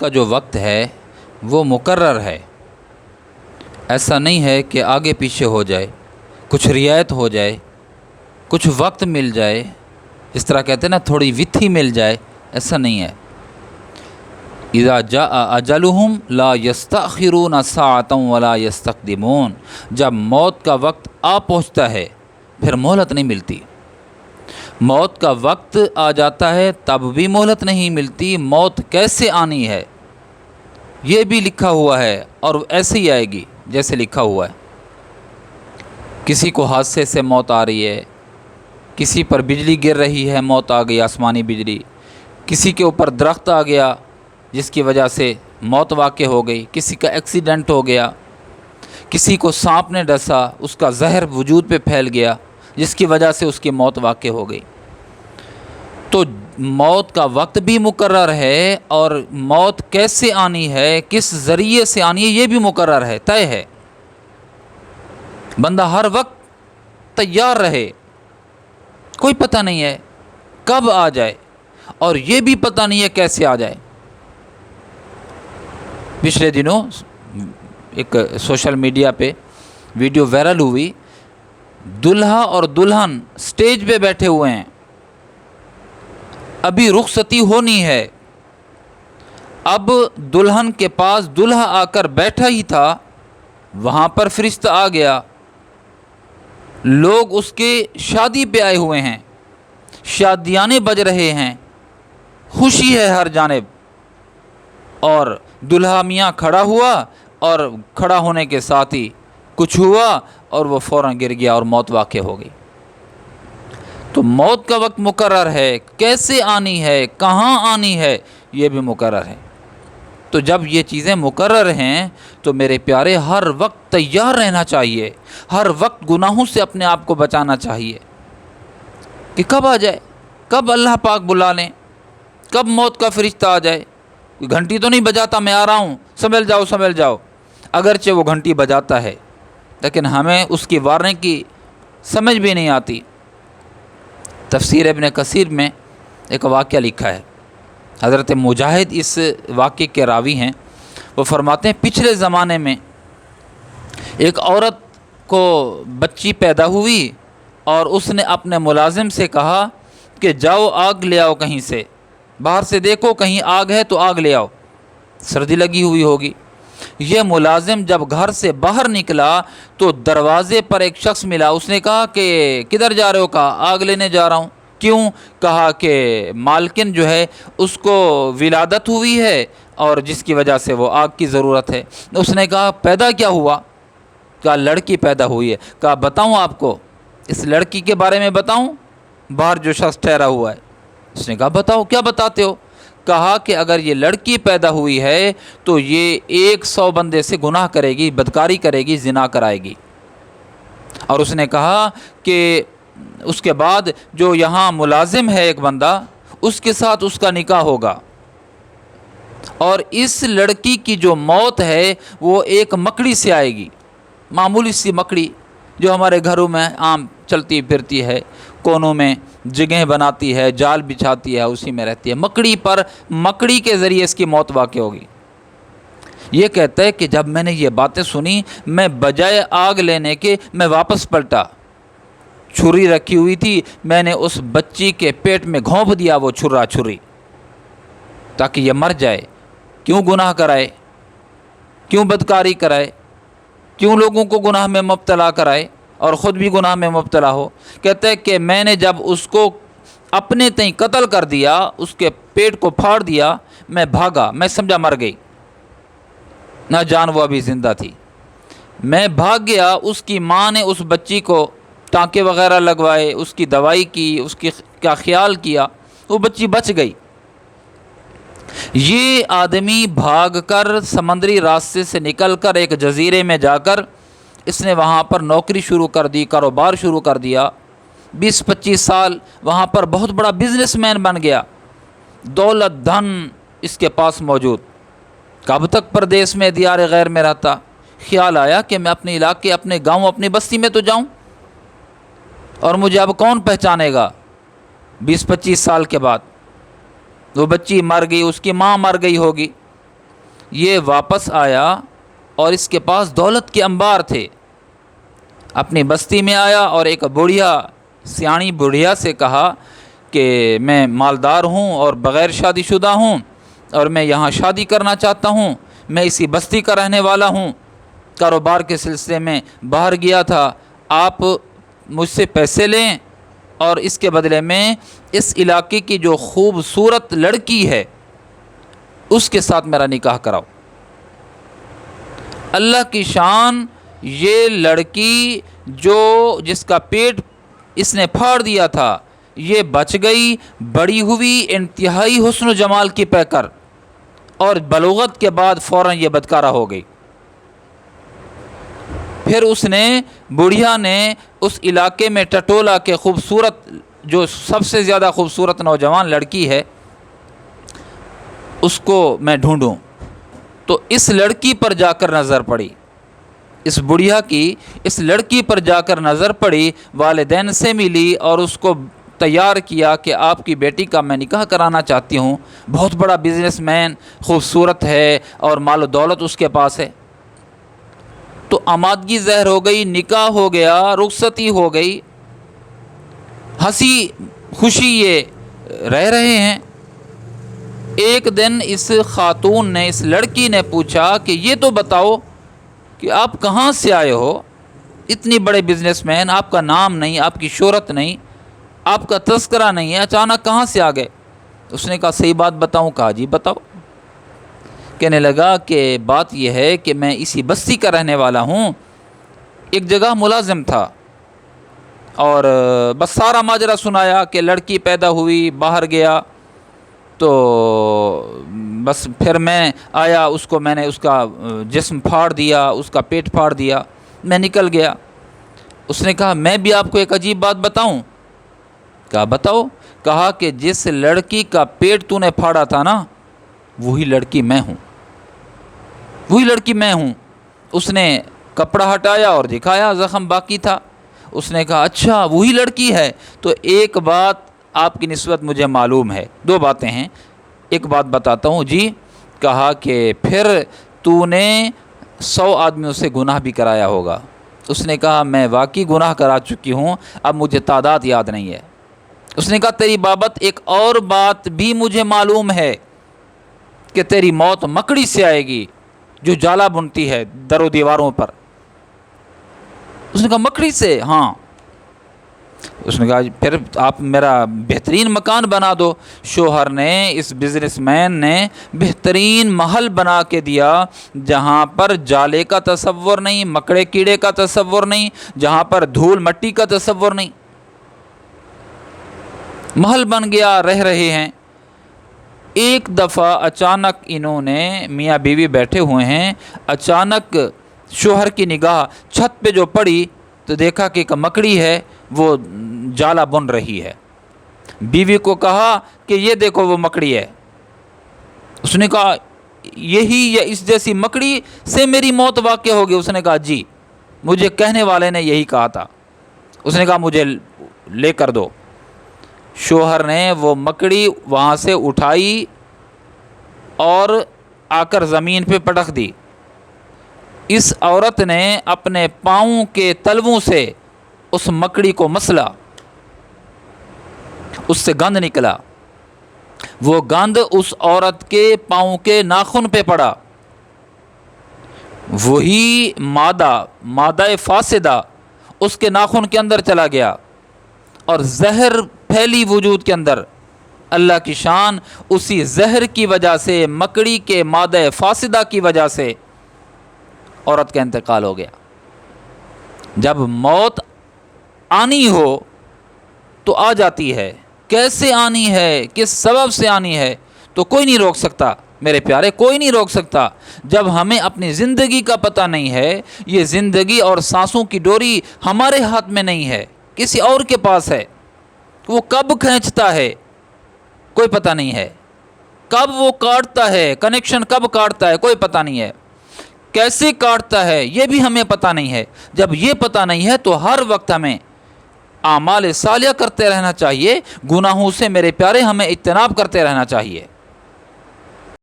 کا جو وقت ہے وہ مقرر ہے، ایسا نہیں ہے کہ آگے پیچھے ہو جائے، کچھ رعایت ہو جائے، کچھ وقت مل جائے، اس طرح کہتے ہیں نا تھوڑی وتھی مل جائے، ایسا نہیں ہے۔ اذا جاء اجلہم لا یستأخرون ساعۃ ولا یستقدمون، جب موت کا وقت آ پہنچتا ہے پھر مہلت نہیں ملتی۔ موت کا وقت آ جاتا ہے تب بھی مہلت نہیں ملتی۔ موت کیسے آنی ہے یہ بھی لکھا ہوا ہے، اور ایسے ہی آئے گی جیسے لکھا ہوا ہے۔ کسی کو حادثے سے موت آ رہی ہے، کسی پر بجلی گر رہی ہے، موت آ گئی، آسمانی بجلی، کسی کے اوپر درخت آ گیا جس کی وجہ سے موت واقع ہو گئی، کسی کا ایکسیڈنٹ ہو گیا، کسی کو سانپ نے ڈسا، اس کا زہر وجود پہ پھیل گیا جس کی وجہ سے اس کی موت واقع ہو گئی۔ تو موت کا وقت بھی مقرر ہے، اور موت کیسے آنی ہے، کس ذریعے سے آنی ہے یہ بھی مقرر ہے، طے ہے۔ بندہ ہر وقت تیار رہے، کوئی پتہ نہیں ہے کب آ جائے، اور یہ بھی پتہ نہیں ہے کیسے آ جائے۔ پچھلے دنوں ایک سوشل میڈیا پہ ویڈیو وائرل ہوئی، دلہا اور دلہن سٹیج پہ بیٹھے ہوئے ہیں، ابھی رخصتی ہونی ہے، اب دلہن کے پاس دلہا آ کر بیٹھا ہی تھا، وہاں پر فرشتہ آ گیا، لوگ اس کے شادی پہ آئے ہوئے ہیں، شادیانے بج رہے ہیں، خوشی ہے ہر جانب، اور دلہا میاں کھڑا ہوا، اور کھڑا ہونے کے ساتھ ہی کچھ ہوا اور وہ فوراً گر گیا اور موت واقع ہو گئی۔ تو موت کا وقت مقرر ہے، کیسے آنی ہے، کہاں آنی ہے یہ بھی مقرر ہے۔ تو جب یہ چیزیں مقرر ہیں تو میرے پیارے ہر وقت تیار رہنا چاہیے، ہر وقت گناہوں سے اپنے آپ کو بچانا چاہیے کہ کب آ جائے، کب اللہ پاک بلا لیں، کب موت کا فرشتہ آ جائے۔ گھنٹی تو نہیں بجاتا میں آ رہا ہوں، سنبھل جاؤ سنبھل جاؤ، اگرچہ وہ گھنٹی بجاتا ہے لیکن ہمیں اس کی وارننگ کی سمجھ بھی نہیں آتی۔ تفسیر ابن کثیر میں ایک واقعہ لکھا ہے، حضرت مجاہد اس واقعے کے راوی ہیں، وہ فرماتے ہیں پچھلے زمانے میں ایک عورت کو بچی پیدا ہوئی اور اس نے اپنے ملازم سے کہا کہ جاؤ آگ لے آؤ، کہیں سے باہر سے دیکھو کہیں آگ ہے تو آگ لے آؤ، سردی لگی ہوئی ہوگی۔ یہ ملازم جب گھر سے باہر نکلا تو دروازے پر ایک شخص ملا، اس نے کہا کہ کدھر جا رہے ہو؟ کہا آگ لینے جا رہا ہوں۔ کیوں؟ کہا کہ مالکن جو ہے اس کو ولادت ہوئی ہے اور جس کی وجہ سے وہ آگ کی ضرورت ہے۔ اس نے کہا پیدا کیا ہوا؟ کہا لڑکی پیدا ہوئی ہے۔ کہا بتاؤں آپ کو اس لڑکی کے بارے میں بتاؤں؟ باہر جو شخص ٹھہرا ہوا ہے، اس نے کہا بتاؤ، کیا بتاتے ہو؟ کہا کہ اگر یہ لڑکی پیدا ہوئی ہے تو یہ 100 بندے سے گناہ کرے گی، بدکاری کرے گی، زنا کرائے گی۔ اور اس نے کہا کہ اس کے بعد جو یہاں ملازم ہے ایک بندہ، اس کے ساتھ اس کا نکاح ہوگا، اور اس لڑکی کی جو موت ہے وہ ایک مکڑی سے آئے گی، معمولی سی مکڑی جو ہمارے گھروں میں عام چلتی پھرتی ہے، کونوں میں جگہیں بناتی ہے، جال بچھاتی ہے، اسی میں رہتی ہے، مکڑی کے ذریعے اس کی موت واقع ہوگی۔ یہ کہتا ہے کہ جب میں نے یہ باتیں سنی، میں بجائے آگ لینے کے میں واپس پلٹا، چھری رکھی ہوئی تھی، میں نے اس بچی کے پیٹ میں گھونپ دیا وہ چھری، تاکہ یہ مر جائے۔ کیوں گناہ کرائے، کیوں بدکاری کرائے، کیوں لوگوں کو گناہ میں مبتلا کرائے اور خود بھی گناہ میں مبتلا ہو۔ کہتے ہیں کہ میں نے جب اس کو اپنے تئیں قتل کر دیا، اس کے پیٹ کو پھاڑ دیا، میں بھاگا، میں سمجھا مر گئی، نہ جان وہ ابھی زندہ تھی۔ میں بھاگ گیا، اس کی ماں نے اس بچی کو ٹانکے وغیرہ لگوائے، اس کی دوائی کی، اس کی کا خیال کیا، وہ بچی بچ گئی۔ یہ آدمی بھاگ کر سمندری راستے سے نکل کر ایک جزیرے میں جا کر اس نے وہاں پر نوکری شروع کر دی، کاروبار شروع کر دیا، 20-25 سال وہاں پر بہت بڑا بزنس مین بن گیا، دولت دھن اس کے پاس موجود۔ کب تک پردیس میں دیار غیر میں رہتا؟ خیال آیا کہ میں اپنے علاقے، اپنے گاؤں، اپنی بستی میں تو جاؤں، اور مجھے اب کون پہچانے گا 20-25 سال کے بعد؟ وہ بچی مر گئی، اس کی ماں مر گئی ہوگی، یہ واپس آیا اور اس کے پاس دولت کے انبار تھے. اپنی بستی میں آیا اور ایک بڑھیا سیاਣੀ بڑھیا سے کہا کہ میں مالدار ہوں اور بغیر شادی شدہ ہوں اور میں یہاں شادی کرنا چاہتا ہوں. میں اسی بستی کا رہنے والا ہوں. کاروبار کے سلسلے میں باہر گیا تھا. آپ مجھ سے پیسے لیں اور اس کے بدلے میں اس علاقے کی جو خوبصورت لڑکی ہے اس کے ساتھ میرا نکاح کراؤ. اللہ کی شان، یہ لڑکی جس کا پیٹ اس نے پھاڑ دیا تھا یہ بچ گئی، بڑی ہوئی، انتہائی حسن و جمال کی پیکر، اور بلوغت کے بعد فوراً یہ بدکارہ ہو گئی. پھر بڑھیا نے اس علاقے میں ٹٹولا کے خوبصورت جو سب سے زیادہ خوبصورت نوجوان لڑکی ہے اس کو میں ڈھونڈوں. تو اس لڑکی پر جا کر نظر پڑی، اس بڑھیا کی اس لڑکی پر جا کر نظر پڑی. والدین سے ملی اور اس کو تیار کیا کہ آپ کی بیٹی کا میں نکاح کرانا چاہتی ہوں. بہت بڑا بزنس مین، خوبصورت ہے اور مال و دولت اس کے پاس ہے. تو آمادگی ظاہر ہو گئی، نکاح ہو گیا، رخصتی ہو گئی، ہنسی خوشی یہ رہ رہے ہیں. ایک دن اس خاتون نے، اس لڑکی نے پوچھا کہ یہ تو بتاؤ کہ آپ کہاں سے آئے ہو؟ اتنی بڑے بزنس مین، آپ کا نام نہیں، آپ کی شہرت نہیں، آپ کا تذکرہ نہیں ہے، اچانک کہاں سے آ گئے؟ اس نے کہا صحیح بات بتاؤں؟ کہا جی بتاؤ. کہنے لگا کہ بات یہ ہے کہ میں اسی بستی کا رہنے والا ہوں. ایک جگہ ملازم تھا اور بس سارا ماجرا سنایا کہ لڑکی پیدا ہوئی، باہر گیا، تو بس پھر میں آیا، میں نے اس کا جسم پھاڑ دیا، اس کا پیٹ پھاڑ دیا، میں نکل گیا. اس نے کہا میں بھی آپ کو ایک عجیب بات بتاؤں؟ کہا بتاؤ. کہا کہ جس لڑکی کا پیٹ تو نے پھاڑا تھا نا، وہی لڑکی میں ہوں، وہی لڑکی میں ہوں. اس نے کپڑا ہٹایا اور دکھایا، زخم باقی تھا. اس نے کہا اچھا وہی لڑکی ہے. تو ایک بات آپ کی نسبت مجھے معلوم ہے، دو باتیں ہیں، ایک بات بتاتا ہوں. جی. کہا کہ پھر تو نے 100 آدمیوں سے گناہ بھی کرایا ہوگا. اس نے کہا میں واقعی گناہ کرا چکی ہوں، اب مجھے تعداد یاد نہیں ہے. اس نے کہا تیری بابت ایک اور بات بھی مجھے معلوم ہے کہ تیری موت مکڑی سے آئے گی جو جالا بنتی ہے در و دیواروں پر. اس نے کہا مکڑی سے؟ ہاں. اس نے کہا پھر آپ میرا بہترین مکان بنا دو. شوہر نے، اس بزنس مین نے بہترین محل بنا کے دیا جہاں پر جالے کا تصور نہیں، مکڑے کیڑے کا تصور نہیں، جہاں پر دھول مٹی کا تصور نہیں. محل بن گیا، رہ رہے ہیں. ایک دفعہ اچانک انہوں نے، میاں بیوی بیٹھے ہوئے ہیں، اچانک شوہر کی نگاہ چھت پہ جو پڑی تو دیکھا کہ ایک مکڑی ہے، وہ جالا بن رہی ہے. بیوی کو کہا کہ یہ دیکھو وہ مکڑی ہے. اس نے کہا یہی یا اس جیسی مکڑی سے میری موت واقع ہوگی؟ اس نے کہا جی، مجھے کہنے والے نے یہی کہا تھا. اس نے کہا مجھے لے کر دو. شوہر نے وہ مکڑی وہاں سے اٹھائی اور آ کر زمین پہ پٹک دی. اس عورت نے اپنے پاؤں کے تلووں سے اس مکڑی کو مسلا، اس سے گند نکلا. وہ گند اس عورت کے پاؤں کے ناخن پہ پڑا. وہی مادہ فاسدہ اس کے ناخن کے اندر چلا گیا اور زہر پھیلی وجود کے اندر. اللہ کی شان، اسی زہر کی وجہ سے، مکڑی کے مادہ فاسدہ کی وجہ سے عورت کا انتقال ہو گیا. جب موت آنی ہو تو آ جاتی ہے. کیسے آنی ہے، کس سبب سے آنی ہے تو کوئی نہیں روک سکتا میرے پیارے، کوئی نہیں روک سکتا. جب ہمیں اپنی زندگی کا پتہ نہیں ہے، یہ زندگی اور سانسوں کی ڈوری ہمارے ہاتھ میں نہیں ہے، کسی اور کے پاس ہے. وہ کب کھینچتا ہے کوئی پتہ نہیں ہے، کب وہ کاٹتا ہے، کنیکشن کب کاٹتا ہے کوئی پتہ نہیں ہے، کیسے کاٹتا ہے یہ بھی ہمیں پتہ نہیں ہے. جب یہ پتہ نہیں ہے تو ہر وقت ہمیں اعمال صالحہ کرتے رہنا چاہیے، گناہوں سے میرے پیارے ہمیں اجتناب کرتے رہنا چاہیے.